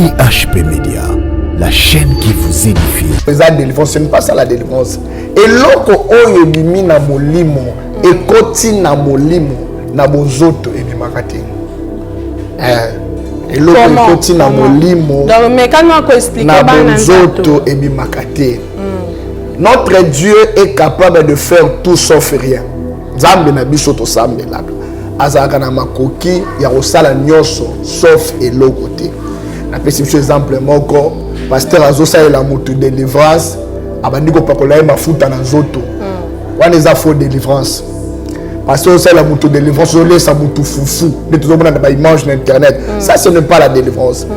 IHP Média, la chaîne qui vous édifie. La délivrance, ce n'est pas ça la délivrance. Et l'oko oyo bimi na molimo, et koti na molimo, na bozoto et bimakate. Et l'oko koti na molimo, na bozoto et bimakate. Notre Dieu est capable de faire tout sauf rien. Zambe na biso to sambe la. Azaka na makoki ya osala nyoso sauf eloko te. Na pesi biso exemple moko, pasteur azosa la moto délivrance, abandi ko pakola mafuta na nzoto. Wana eza faux délivrance. Pasteur azosa la moto délivrance, on laisse moto foufou. De tout le monde na image sur internet. Ça ce n'est pas la délivrance.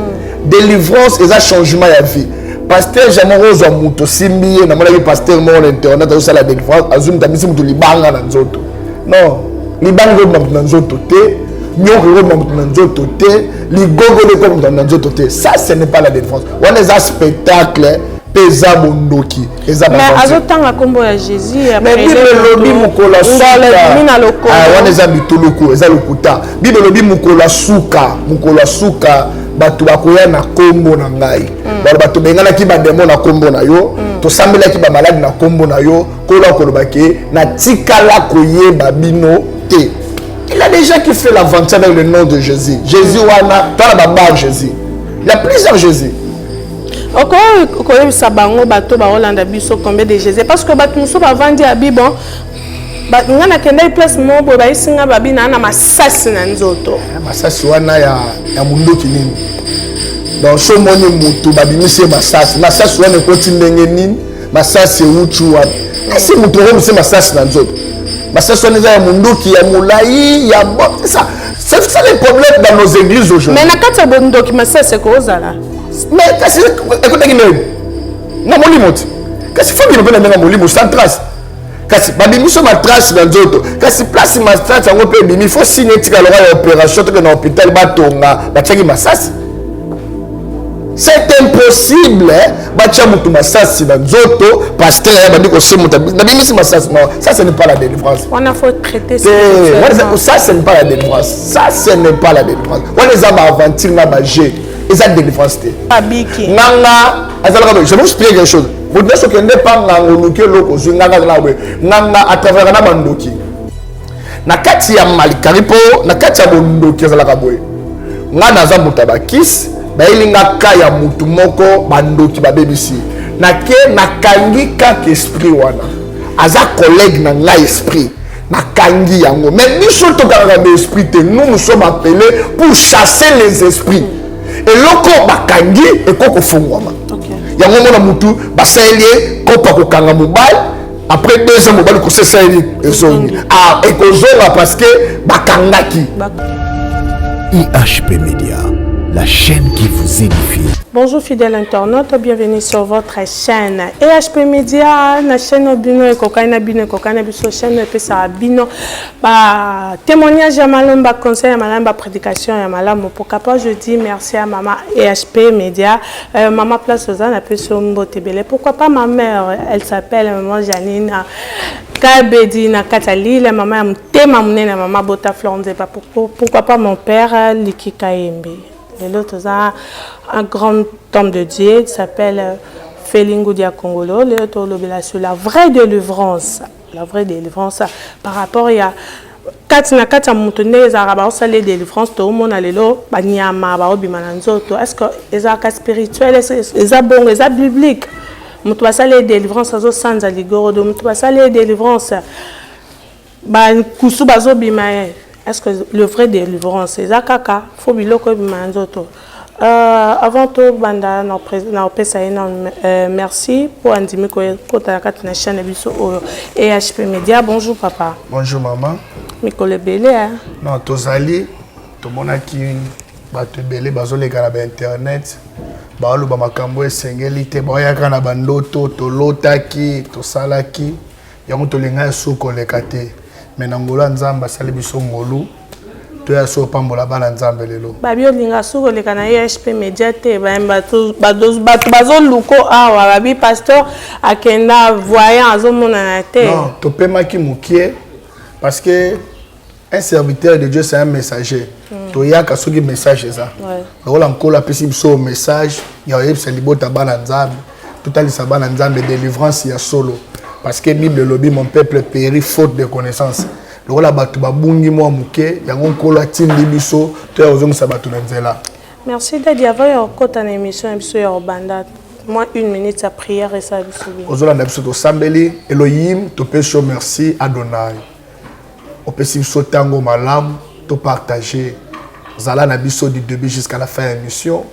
Délivrance c'est un changement de vie. Pasteur Jamoro zo moto simbiye na mona pasteur mo sur internet azosa la délivrance, azumi tamisi moto libanga na nzoto. Non, libanga na nzoto te. Ça, ce n'est pas la délivrance. On a un spectacle, pesa bondoki. Mais azotan la combo à Jésus. Mais Bible lobi mukola suka. On a mitoloko, eza lokuta. Bible lobi mukola suka, batu bakoya na kombo na ngai. Batu bengana ki ba demo na kombo na yo, to sambela ki ba malade na kombo na yo, kola kolobake na tikala koyeba bino te. Il y a des gens qui font l'aventure avec le nom de Jésus. Jésus, toi la barre Jésus. Il y a plusieurs Jésus. Pourquoi ça bango bateau ba Hollande biso combien de Jésus parce que bateau nous sommes vendu à Bibon. On a qu'un place mon bo ba isinga babi na na masasi na nzoto. Masasi wana ya mundo kinini. Donc so moni mutu babi mise masasi. Masasi wana koti ndenge nini? Masasi uchu wana. Ese mutu ro mise masasi na nzoto. Ça c'est un monde qui est moulaï, c'est ça les problèmes dans nos églises aujourd'hui. Mais quand tu as un document, c'est quoi ça là? Mais écoutez, non mon limite. Qu'est-ce qu'il faut que nous prenions mon limite sans trace? Qu'est-ce que nous sommes en trace dans d'autres? Qu'est-ce que place ma trace en opé il faut signer une opération que dans l'hôpital batonga, bataki masasi. C'est impossible, ça ce n'est pas la délivrance. On a faut traiter ça, ce n'est pas la délivrance. Ça, ce n'est pas la délivrance. On les a aventure, on a bagé. Et ça, délivrance. Je vais vous expliquer quelque chose. Vous devez ce que n'est pas à travers la bandoki. Na kati ya malikaripo, na kati ya bondoki za la kaboy. Ngana za mutabakis. Bailinga kaya mutu moko bandoki babebisi nake nakangi kaka esprit wana aza collègue na nga esprit nakangi yango mais biso tokanga ba esprit te nous sommes appelés pour chasser les esprits et loko bakangi ekoko fungwama yango mona mutu basaelie kopa kokanga mobile après 2 ans mobile ko se saeli ezongi ekozonga parce que bakangaki. IHP Média, la chaîne qui vous édifie. Bonjour fidèles internautes, bienvenue sur votre chaîne IHP Média, la chaîne Bino et Kokana Biso, chaîne Pesa Bino, témoignage à Malamba, conseil à Malamba, prédication à Malamba. Pourquoi pas je dis merci à maman IHP Média, maman Place aux Annes, pourquoi pas ma mère, elle s'appelle maman Janine Kabedi na Katali, la maman Tema Mounena, maman Bota Florence, pourquoi pas mon père Liki Kaembe. Et l'autre, un grand homme de Dieu qui s'appelle Felingo Diakongolo. L'autre, sur la vraie délivrance. La vraie délivrance par rapport à Katina Katia Moutonné, Zaraba, les délivrances, tout le monde a l'élo, Banyama, Baobimananzo. Est-ce que les arcs spirituels, les bon, les bibliques, Moutouassa les délivrances, sans aligoro, Moutouassa les délivrances, Koussou Bazo Bimae. Est-ce que le vrai délivrance, c'est Zakaka, faut biloko bimanzoto. Avant tout, banda na pesa merci pour andimi ko kota katina chaîne biso et IHP Média. Bonjour papa. Bonjour maman. Mikole belé hein. Non, tozali to monaki bato belé bazoleka na internet. Baalo ba makambo esengeli te boyaka na bandoto to lotaki to salaki. Yango to lenga soko lekate. Mais Nangola Nzamba sali biso ngolu to ya so pambola bana Nzambe lelo babio linga suko le kana IHP Média te batu bazo luko awa babi pasteur akenda voyant azomona na te non to pema ki mukie parce que un serviteur de Dieu c'est un messager toyaka soki message eza lokola nkolo apesi biso message ya oyebisa libota bana nzambe totalisa bana nzambe délivrance ya solo parce que Bible lobi mon peuple périt faute de connaissance lokola bato babungi mwa muke yango nkolo atindi biso toya ozongisa bato na nzela. Merci Daddy. Avant de côté en émission, moi 1 minute à prière et ça biso. Ozolanda biso to sambeli Elohim to peso merci Adonai. Opesi biso tango malam to partager zala na biso du début jusqu'à la fin de l'émission.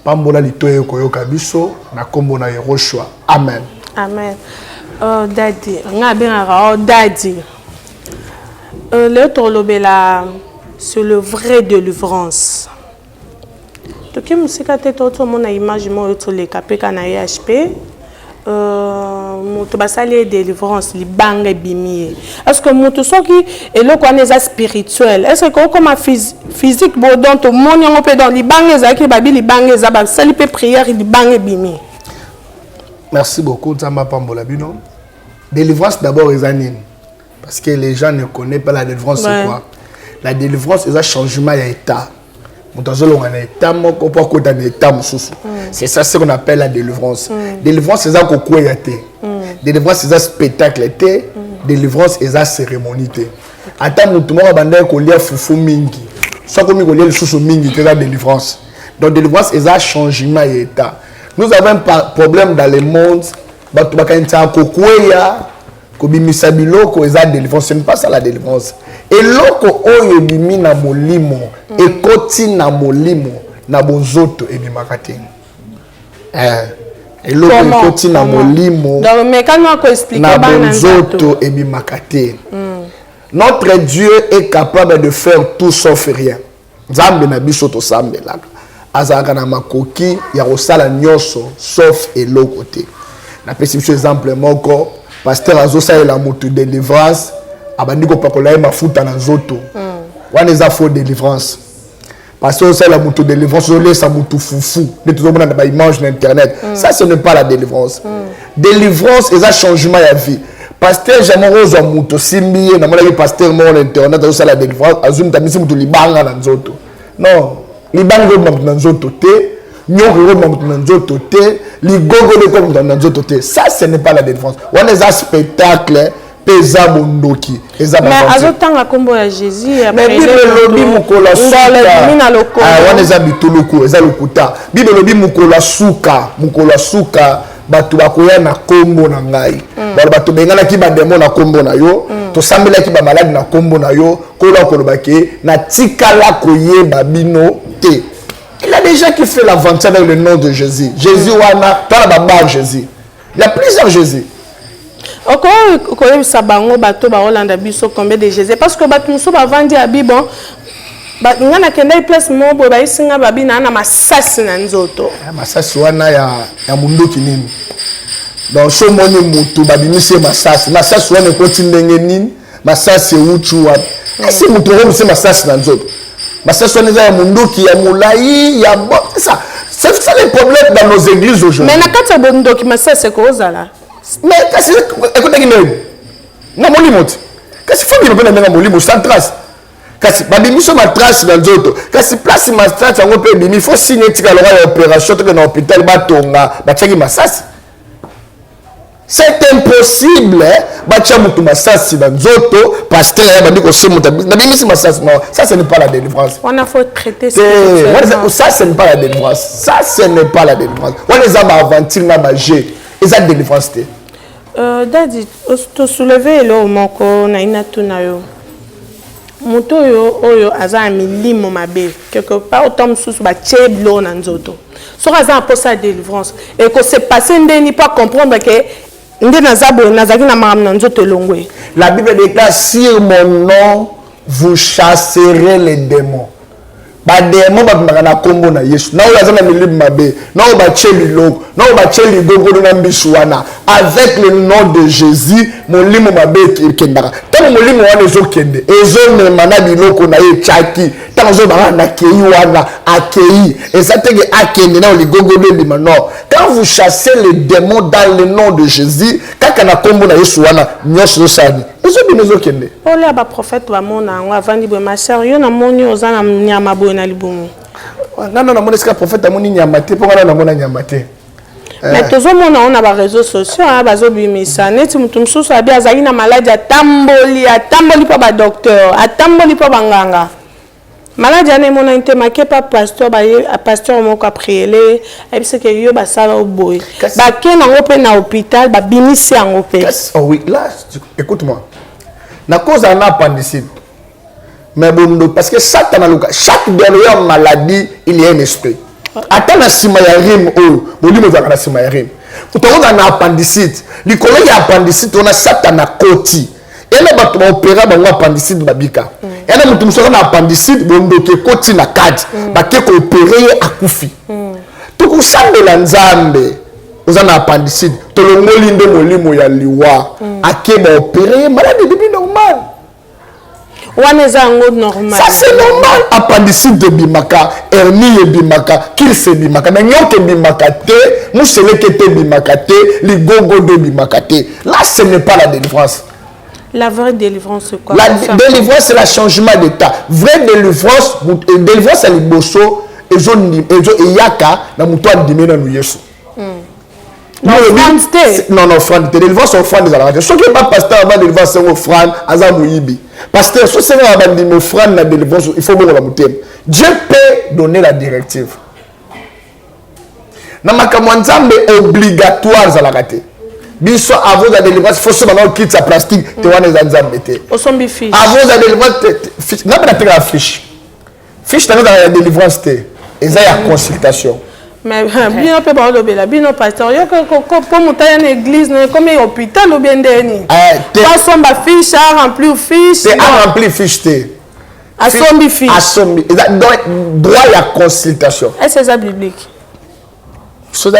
Pambola litoye koyoka biso na kombo na Yehoshua. Amen. Amen. Daddy, Daddy. Le tolobela sur le vrai délivrance. Toki musika te toto mona image mo to le kapeka na HP. Moto basali délivrance libanga bimi. Est-ce que moto soki eloko aneza spirituel? Est-ce que comme physique bodon to moni on peut dans libanga za ki babi libanga za ba sali pe prière libanga bimi. Merci beaucoup Nzamba Pambola bino. Délivrance d'abord ezanine. Parce que les gens ne connaissent pas la délivrance, c'est quoi? La délivrance, c'est un changement d'état. C'est ça ce qu'on appelle la délivrance. Délivrance, c'est un concours. Délivrance, c'est un spectacle. Délivrance, c'est une cérémonie. Attends, tout le monde a dit que foufou mingi. Soit comme il y a le sous mingi, c'est la délivrance. Donc, délivrance, c'est un changement d'état. Nous avons un problème dans le monde. Kobimisa biloko eza délivrance, ce n'est pas ça la délivrance. Et loko oyo bimi na molimo et koti na molimo na bonzoto e bimakate. Et loko koti na molimo donc mais quand on peut expliquer na bonzoto e bimakate. Notre Dieu est capable de faire tout sauf rien. Nzambe na biso to sambelaka. Azaka na makoki ya kosala nyonso sauf eloko te. Na pesi biso exemple moko pasteur azosa la moto de délivrance abandi ko pakola mafuta na nzoto wana eza faux délivrance pasteur azosa la moto de délivrance ole sa moto fufu ne tozomona na ba image na internet ça ce n'est pas la délivrance. Délivrance eza changement ya vie. Pasteur jamais rose moto simbié na mona pasteur mo na internet azosa la délivrance azum tamisi moto libanga na nzoto non libanga na nzoto te. Ça, ce n'est pas la délivrance. On a un spectacle, pesa bondoki. Mais azotan la combo à Jésus. Mais Bible lobi mukola suka. On a bituluku, eza lokuta. Bible lobi mukola suka, batu bakoya na kombo na ngai. Batu bengana ki ba demo na kombo na yo, to sambela ki ba malade na kombo na yo, kola kolobake na tikala koyeba bino te. Il y a des gens qui font l'aventure avec le nom de Jésus. Jésus, wana, toi la baba Jésus. Il y a plusieurs Jésus. Quand sabango bato ba Hollande biso combien de Jésus parce que bato muso ba vandi abibon ba ngana kenda place mobo ba isinga babi na na masasi na nzoto. Masasi wana ya mundoki nini. Donc so moni mutu babimisi masasi. Masasi wana koti ndenge nini? Masasi uchu wa. Esi mutu ro mse masasi na nzoto. Masasi wana ya mundoki ya mulai ya bon c'est ça. C'est ça le problème dans nos églises aujourd'hui. Mais na kata bondoki masasi ko ozala. Mais qu'est-ce que écoutez qui na molimo ti kasi faut que na na molimo sans trace kasi babimi so ma trace dans zoto kasi place ma trace ngo pe bimi faut signer tika le opération que na hôpital batonga batiaki masasi c'est impossible batia mutu masasi dans zoto pasteur ya bandi ko se mutu na bimi si masasi non ça ce n'est pas la délivrance on a faut traiter ça ce n'est pas la délivrance ça ce n'est pas la délivrance on les a aventure na magie et ça délivrance te Daddy, to soulever lo moko na inatuna yo. Moto yo oyo aza milimo mabe quelque part autant sous ba cheblo na nzoto. So aza pour sa délivrance et que c'est passé ndeni pas comprendre que ndé nazabo nazaki na mam na nzoto longwe. La Bible déclare sur mon nom vous chasserez les démons. Ba démon ba makana kombo na Yesu. Na oyo azana milimo mabe. Na oyo ba chebilo. Na oyo ba cheli gogo na mbiswana. Avec le nom de Jésus, mon limo mabe kendaka. Tant mon limo wana ezokende, ezomema na biloko na ye chaki. Tant ozobanga na kei wana akei. Ezatenge akende na ligogo de lima no. quand vous chassez les démons dans le nom de Jésus, quand on a combo na Yesu wana nyos sani. Ezo binezo kende. Ola ba prophète ba mona ngo avandi bo ma sœur yo na moni ozana nyama bo na libumu. Ngana na mona ska prophète amoni nyama te, pona na mona nyama te. Mais tozo mona on a ba réseaux sociaux bazo bimisa neti mutu msusu abi azali na maladie atamboli pa ba docteur, atamboli pa banganga. Maladie ane mona inte marqué par pasteur pasteur moko a prier et puis que yo ba sala oboy. Ba kena ngope na hôpital ba bimisi ngope. Oh oui, là écoute-moi. Na cause en appendicite. Mais bon parce que chaque dernière maladie, il y a un esprit. Attends na sima ya rim o, boli mo na sima ya rim. Utonga na appendicite. Likolo ya appendicite on a satana koti. Et là bato ba opéra ba appendicite babika. Et là mutu musoko na appendicite bondo ke koti na kadi. Ba ke ko opérer akufi. Tuku sambela nzambe. Oza na appendicite. Tolongoli nde molimo ya liwa. Ake ba opérer maladie depuis normal. Normal. Ça c'est normal. Appendicite de bimaka, hernie de bimaka, qu'il se bimaka. Mais n'y a que bimaka te, moussele que te bimaka te, les gogo de bimaka te. Là ce n'est pas la délivrance. La vraie délivrance c'est quoi? La délivrance c'est le changement d'état. Vraie délivrance, délivrance c'est le bosso et yaka na muto andimé na yesu. Non, offrande. Délivrance offrande des alliances. Ce qui n'est pas pasteur avant délivrance c'est offrande, azam muyibi. Pasteur, si c'est une offrande na délivrance, il faut voir la bouteille. Dieu peut donner la directive. Na makambo nzambe obligatoire za la rater. Biso avant la délivrance, il faut se maintenant quitte sa plastique, te wana nzambe te. Osombi fiche. Avant la délivrance, na pas la fiche. Fiche dans la délivrance te. Et ça y a consultation. Mais bien peut pas le bien pasteur yo pour monter une église comme un hôpital ou bien dernier pas son ba fiche à remplir fiche c'est à remplir fiche te à sombi fiche à sombi droit à consultation est-ce que c'est biblique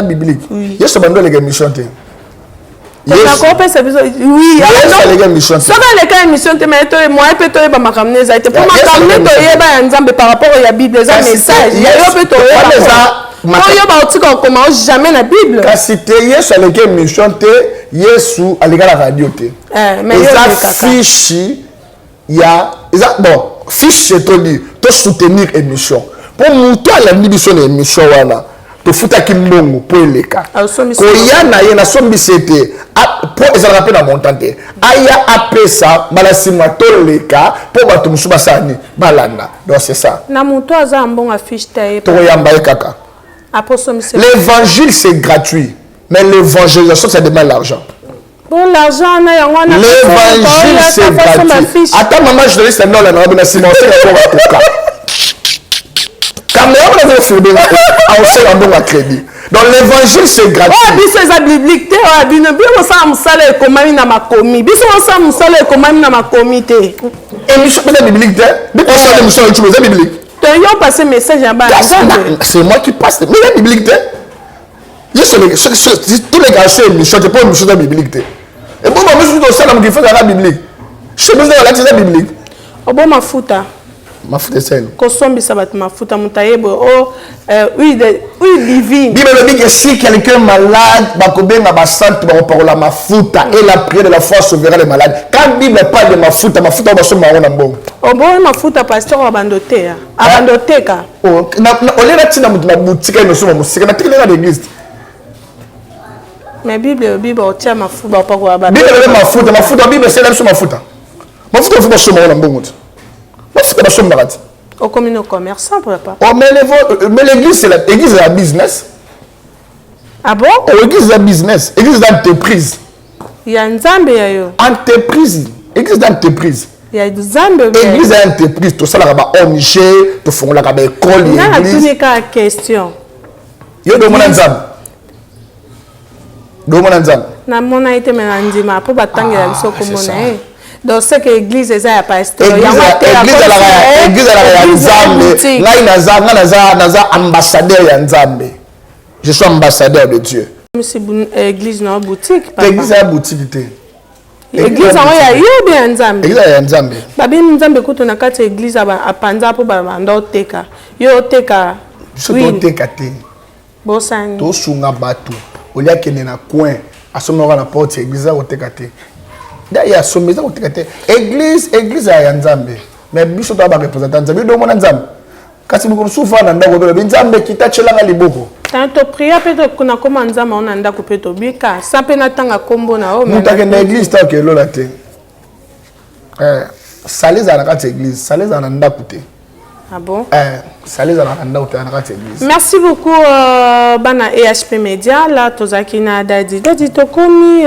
biblique il y a ce bando les émissions te oui les émissions ça va les émissions te mais toi moi peut toi ba makamne za te pour makamne to yeba nzambe par rapport à la bible ça message yo peut toi non, il y a comment jamais la Bible. Quand c'était Yesu à l'école mission te Yesu à l'école la radio te. Mais ça fiche il y a bon fiche c'est tout dire to soutenir émission. Pour monter la mission émission wana to futa kimbongo pour les cas. Ko yana yena sombi c'était pour ça rappelle la montante. Aya apesa balasima to les cas pour bato musuba sani balanda. Donc c'est ça. Na monto aza mbongo affiche te. To yamba kaka. L'évangile c'est gratuit, mais l'évangélisation ça demande l'argent. Bon l'argent l'évangile c'est gratuit. Attends maman journaliste non la na Simon c'est encore coca. Quand on a fait on sait un bon crédit. Donc l'évangile c'est gratuit. Oh biso c'est biblique te oh bino biso ça musala ekomami na makomi. Biso ça musala ekomami na makomi te. Et biso c'est biblique te. Biso ça musala c'est biblique. Passer message c'est moi qui passe. Mais la biblique, tous les gars, c'est pas une chose biblique. Et bon, je suis ça qui fait la biblique. Je suis la biblique. Oh bon, ma fouta. Ma fouta c'est elle. Kosombi sabat ma fouta mutayebo oh huile divine. Bible dit que si quelqu'un malade, bakobenga basante bakoparola ma fouta et la prière de la foi sauvera les malades. Quand Bible parle de ma fouta va se marrer na mbongo. Oh bon ma fouta pasteur abandoté abandoté ka. Oh na olela tina mutu na boutique no soma musika na tikela l'église. Mais Bible o tia ma fouta pas ko abandoté. Bible ma fouta Bible c'est la ma fouta. Ma fouta faut pas se marrer na mbongo. Au communaux commerçant, papa. Oh, mais l'église, c'est la business. Ah bon? Oh, l'église, c'est la business. L'église, c'est l'entreprise. Il y a une zambe, entreprise. L'église, c'est l'entreprise. Il y a une zambe. L'église, c'est l'entreprise. Tout ça, là, ONG, tout ça, là, école, l'église. Non, tout n'est qu'à question. Il y a deux mondes en zambe. Deux mondes en zambe. Na mona été mélandima pour battre la biso comme on est. Donc c'est que l'église est à pasteur. L'église est Nzambe. Naza ambassadeur ya Nzambe. Je suis ambassadeur de Dieu. C'est l'église dans boutique. L'église est boutique. L'église a eu bien Nzambe. L'église est Nzambe. Babi Nzambe quand on a quatre églises à panza pour banda teka. Yo teka. Je teka te. Bosani. To sunga batu. Olia kene na coin. Asomora na porte église au tekate. D'ailleurs someza au tekate. Église ya Nzambe. Mais biso to ba représentant Nzambe do mona Nzambe. Kasi beaucoup souvent na ndako to Nzambe kitachelanga liboko. Tanto prière peut-être kuna koma Nzambe on anda ko peto bika. Ça pe na tanga kombo na o. Mutake na église ta ke lola te. Saleza na kati église, saleza na ndako te. Ah bon? Saleza na ndako te na kati église. Merci beaucoup bana EHP Media là tozaki na dadi. Dadi to komi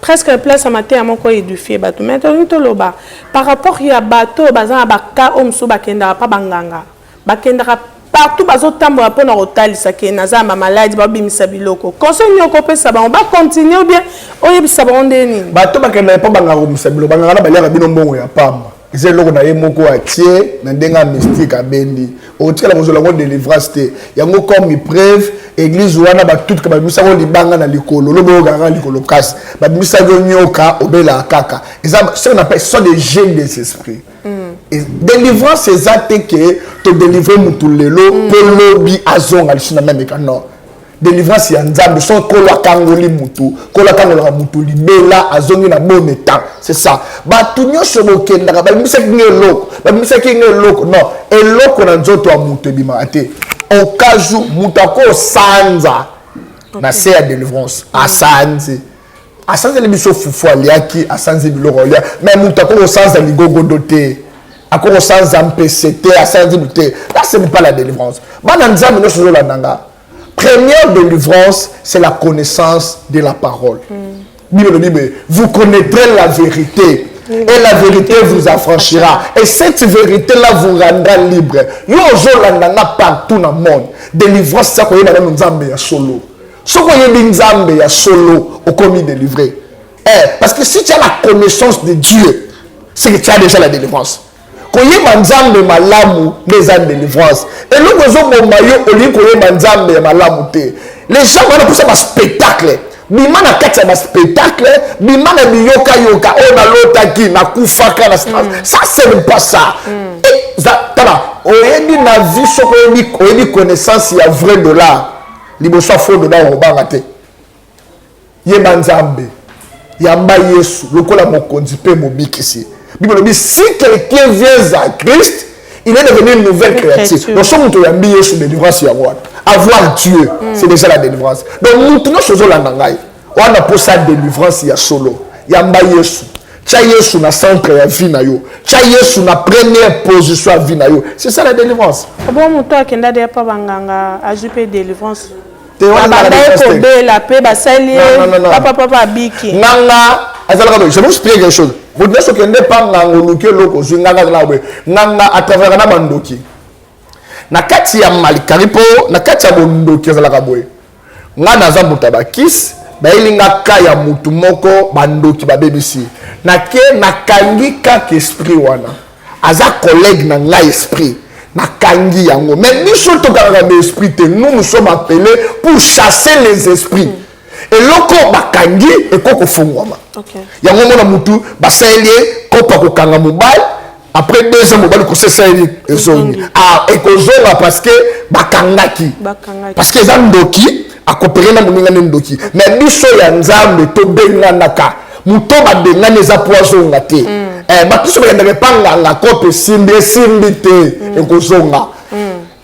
presque place à matin à mon quoi édifié bateau mais to loba par rapport ya bateau bazana baka omso bakenda pa banganga bakenda partout bazo tambola pona rotalisa ke nazama maladi babimisa biloko conseil nyoko pesa ba on va continuer ou bien oyebisa ba ondeni bateau bakenda pa banganga omisa biloko banganga na balia bino mbongo ya pamba c'est loko na yemoko atie na ndenga mystique abendi otikala mozola ngo délivrance te yango comme preuve église wana ba tout ka ba misa ko libanga na likolo lobo ga likolo kasi ba misa go nyoka obela kaka ça on appelle ça des gènes des esprits et délivrance c'est ça que te délivrer mutulelo polobi azonga lisuna même non délivrance ya Nzambe son kola kangoli mutu kola kangola mutu libela azongi na bon état c'est ça ba tunyo sobokenda ba misa ngelo non eloko na nzoto ya mutu bima ate au cas où mutako sanza na se ya délivrance asanze les biso fufu aliaki asanze biloko lia mais mutako sanza ligogo doté akoro sanza mpct asanze buté là ce n'est pas la délivrance bana Nzambe no sozo la nanga. Première délivrance, c'est la connaissance de la parole. Bible, vous connaîtrez la vérité. Et la vérité vous affranchira. Et cette vérité-là vous rendra libre. Yo landanga partout dans le monde. Délivrance, ça qu'on a dans Nzambe ya solo. Ce qu'on a dans Nzambe ya solo, au commis délivré. Parce que si tu as la connaissance de Dieu, c'est que tu as déjà la délivrance. Quand il y a Nzambe malamu, les âmes de délivrance. Et nous avons un maillot au lieu qu'il y a Nzambe malamu. Les gens vont pour ça un spectacle. Bima na kati ya spectacle, bima na biyoka yoka, on a l'otaki, na kufaka na stress. Ça c'est pas ça. Et ça, on a dit na vie, on a dit connaissance, il y a vrai dollar. Liboso faux dollar, on va rater. Yeba Nzambe, yamba Yesu, lokola mokonzi pe mobikisi. Bible dit si quelqu'un vient à Christ, il est devenu une nouvelle créature. Nous sommes tous les Yesu de délivrance. Avoir Dieu, c'est déjà la délivrance. Donc nous tous nos choses là nangai. On a pour ça délivrance il y a solo. Yamba Yesu. Cha Yesu na centre ya vie na yo. Cha Yesu na première position à vie na yo. C'est ça la délivrance. Bon moto akenda de pa banganga ajupe délivrance. Te wana la paix basali papa biki. Nanga azalaka je vais vous expliquer quelque chose. Vous devez se kende pa ngangoluke loko zinganga lawe. Nanga à travers na bandoki. Na kati ya malikaripo na kati ya bondoki azalaka boye. Nga naza mutabakis ba ilinga ka ya mutu moko bandoki ba BBC. Na ke nakangi kaka esprit wana. Aza collègue na nga esprit. Nakangi yango. Mais biso to kaka ba esprit te nous sommes appelés pour chasser les esprits. Et loko bakangi ekoko fungwama. Okay. Yango mona mutu basalie kopa ko kanga mobile. Après 2 ans, mobile ko se saeli ezongi. Ah ekozonga parce que bakangaki. Parce que zandoki a coopéré na moninga ndoki. Mais biso ya Nzambe to benga naka. Muto ba benga neza poisonga te. Batiso ba ndebe panga la kope simbi te ekozonga.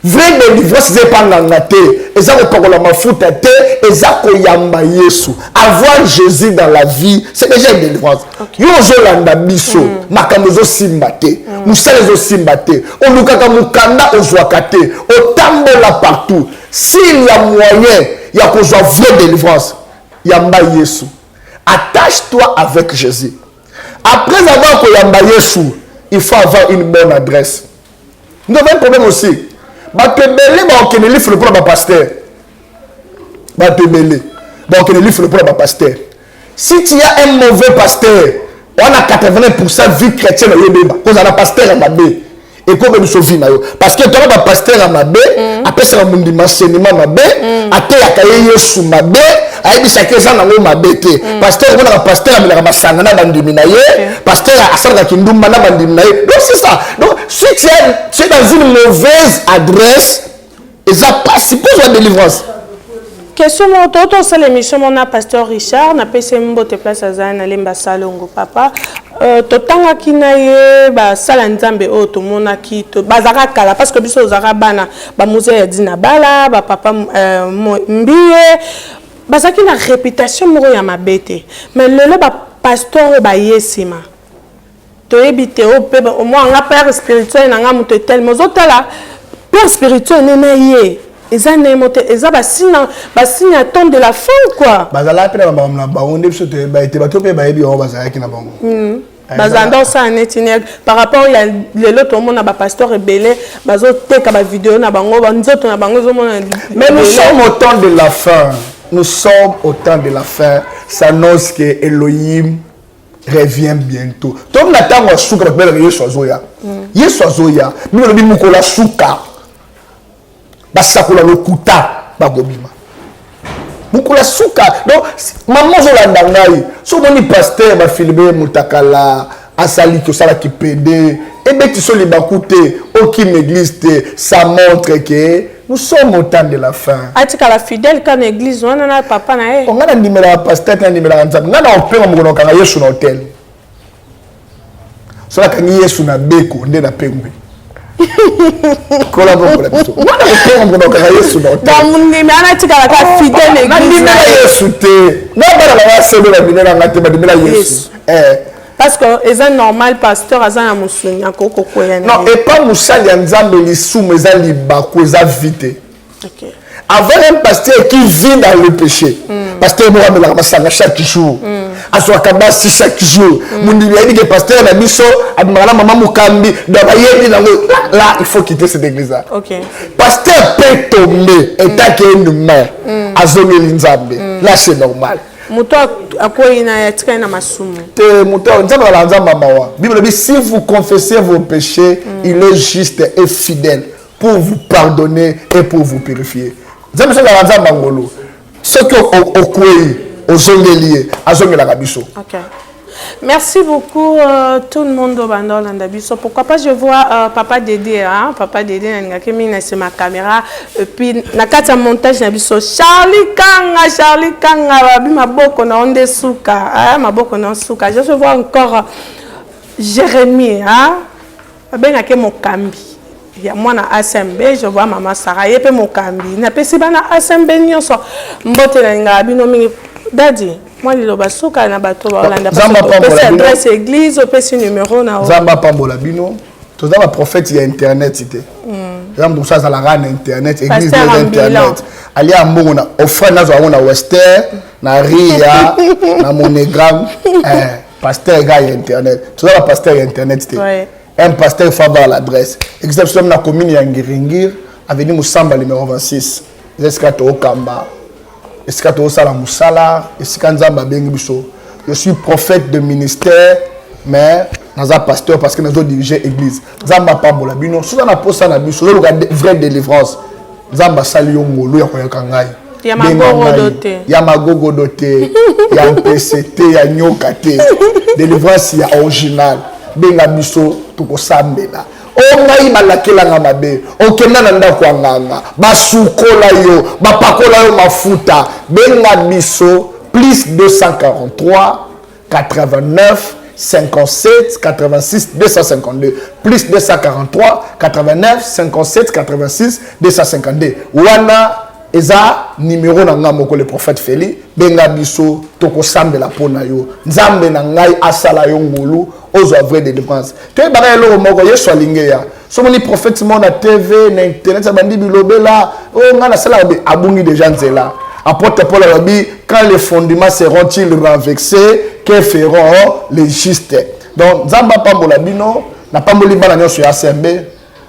Vrai délivrance c'est pas ngate. Eza ko pakola mafuta te, eza ko yamba Yesu. Avoir Jésus dans la vie, c'est déjà une délivrance. Yo zolanda biso, makambo zo simbate, musale zo simbate, olukaka mukanda ozwakate, otambola partout. S'il y a moyen, il y a kozwa vraie délivrance. Yamba Yesu. Attache-toi avec Jésus. Après avoir ko yamba Yesu, il faut avoir une bonne adresse. Nous avons un problème aussi. Batebele ba okene livre pour ba pasteur. Batebele ba okene livre pour ba pasteur. Si tu as un mauvais pasteur, on a 80% vie chrétienne au yebeba. Cause on a pasteur à mabé. Et comme nous sauver na yo parce que toi ba pasteur à mabé, après ça mundi enseignement mabé, ate akaye Yesu mabé, ayebi chaque gens na ngo mabé te. Pasteur on a pasteur amela masanga na bandimi na ye, pasteur asala kindumba na bandimi na ye. Donc c'est ça. Donc si tu es dans une mauvaise adresse, Et ça participe à la délivrance. Question mon c'est l'émission mon pasteur Richard na pese mbote place azana lemba salongo papa totanga kinaye ba sala nzambe o to mona ki to bazaka kala parce que biso zaka bana ba musée dina bala ba papa mbiye bazaki na réputation moko ya mabete mais lelo ba pasteur ba yesima to ebite o pe au moins nga père spirituel na nga muto tellement zotala père spirituel nena ye. Ils ont signe à temps de la fin quoi. Par rapport à l'autre monde, le pasteur rebelle, mais nous sommes au temps de la fin. Nous sommes au temps de la fin. Ça annonce que Elohim revient bientôt. Tom n'attend pas souka parce que Yesozoya. Yesozoya. Nous le bimou kola souka. Basakula lokuta bagobima. Mukula souka. Donc maman zolanda ngai. So moni pasteur ba filmer mutakala asali to sala ki pédé. Et bien tu so les bakouté aucune église ça montre que nous sommes au temps de la fin. Atika la fidèle quand l'église on a papa na e. On a numéro pasteur na numéro nzambe. Ngana openga mukono kanga Yesu na hotel. So la kangi Yesu na beko nde na pengwe. Kola boko la biso. Ngana openga mukono kanga Yesu na hotel. Dans mon numéro atika la fidèle église. Na numéro Yesu te. Na bala la sebe la numéro ngate ba numéro Yesu. Parce que c'est normal pasteur azana musunya koko koyana. Non, et pas musali nzambe li soumé za libako za vite. OK. Avec un pasteur qui vit dans le péché. Pasteur moi me la masanga chaque jour. Aswa kabasi chaque jour. Mundi lui a dit que pasteur na biso admala maman mukambi do ba yebi là il faut quitter cette église là. OK. Pasteur peut tomber et tant qu'il est humain azongeli nzambe. Là c'est normal. Muto akoyina yatika na masumu. Te muto nzamba la nzamba mawa. Bible dit si vous confessez vos péchés, il est juste et fidèle pour vous pardonner et pour vous purifier. Nzamba la nzamba ngolo. Ce que okoyi ozongeli azongela kabiso. OK. Merci beaucoup tout le monde au Bandol Andabiso. Pourquoi pas je vois Papa Dédé, hein? Papa Dédé, c'est ma caméra. Et puis, na kata montage Nabiso. Charlie Kanga, ma boko na onde souka, hein? Ma boko na souka. Je vois encore Jérémie, hein? Ben ake mokambi. Il y a moi na ASMB, je vois maman Sarah, yepe mokambi. Na pesi bana ASMB nyonso. Mbote na nga bino mingi dadi. Moi, les lobasuka na bato ba Hollande. Parce que adresse église, au petit numéro na. Zamba Pambola bino. Tout ça, prophète, il y a internet, c'était. Zamba ça, ça la rane internet, église de internet. Ali a mbona, offre na zo na Western, na Ria, na Monogram, pasteur gars internet. Tout ça, pasteur internet, c'était. Un pasteur faut avoir l'adresse. Exception na commune ya Ngiringir, avenue Musamba numéro 26. Jusqu'à Tokamba. Je suis prophète de ministère, mais je suis pasteur parce que je dirige l'église. Je suis pas bon. Si on a posé ça, c'est une vraie délivrance. Je suis il y a Magogo doté, il y a PCT, il y a Nyokate. Délivrance originale. Benga biso tukosambela. Ongai balakela mabe okenda na ndako nganga basukola yo bapakola yo mafuta benga biso plus 243 89 57 86 252 plus 243 89 57 86 252 wana eza numéro na nga moko le prophète Feli benga biso tokosambela pona yo nzambe na ngai asala yo ngulu ozo vrai délivrance te ba lo moko yeso alingeya so moni prophète mon na TV na internet bandi bilobela o nga na sala abungi déjà nzela apôtre Paul a dit quand les fondements seront-ils renversés que feront les justes. Donc nzamba pambola bino na pamboli bana nyoso ya ASMB.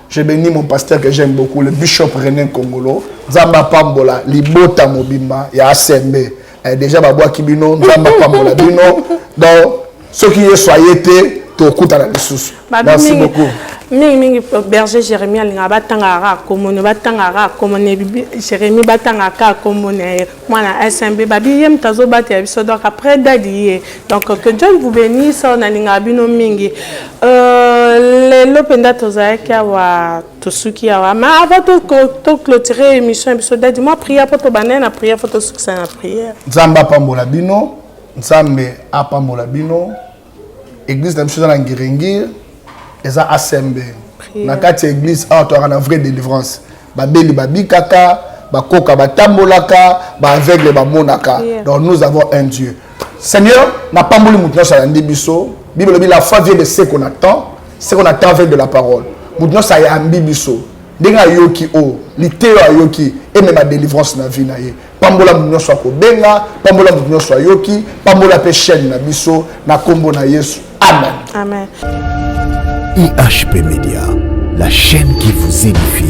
Je bénis mon pasteur que j'aime beaucoup, le bishop René Kongolo. Nzamba pambola libota mobimba ya ASMB. Déjà babwa kibino nzamba pambola bino. Donc ceux qui y soyez te to kuta na lisusu. Merci beaucoup. mingi berger Jérémie alinga batanga komone batanga komone Jérémie batanga ka komone mwana SMB babi yem tazo bate biso donc après dadi donc que Dieu vous bénisse on alinga bino mingi le lopenda tozaka wa tosuki awa ma avant to clôturer émission biso dadi moi prière pour to banana prière pour to succès na prière Nzamba pambola bino Nzambe apambola bino église na biso na Ngiringir eza ASMB na kati église a to na vraie délivrance babeli babikaka bakoka batambolaka ba aveugle ba monaka donc nous avons un Dieu Seigneur na pamboli mutno sa ndi biso Bible dit la foi vient de ce qu'on attend avec de la parole mutno sa ya ambi biso ndenga yoki o liteo ayoki et même la délivrance na vie na ye pambola mutno so ko benga pambola mutno so yoki pambola pe chaîne na biso na kombo na Yesu amen amen IHP Media, la chaîne qui vous édifie.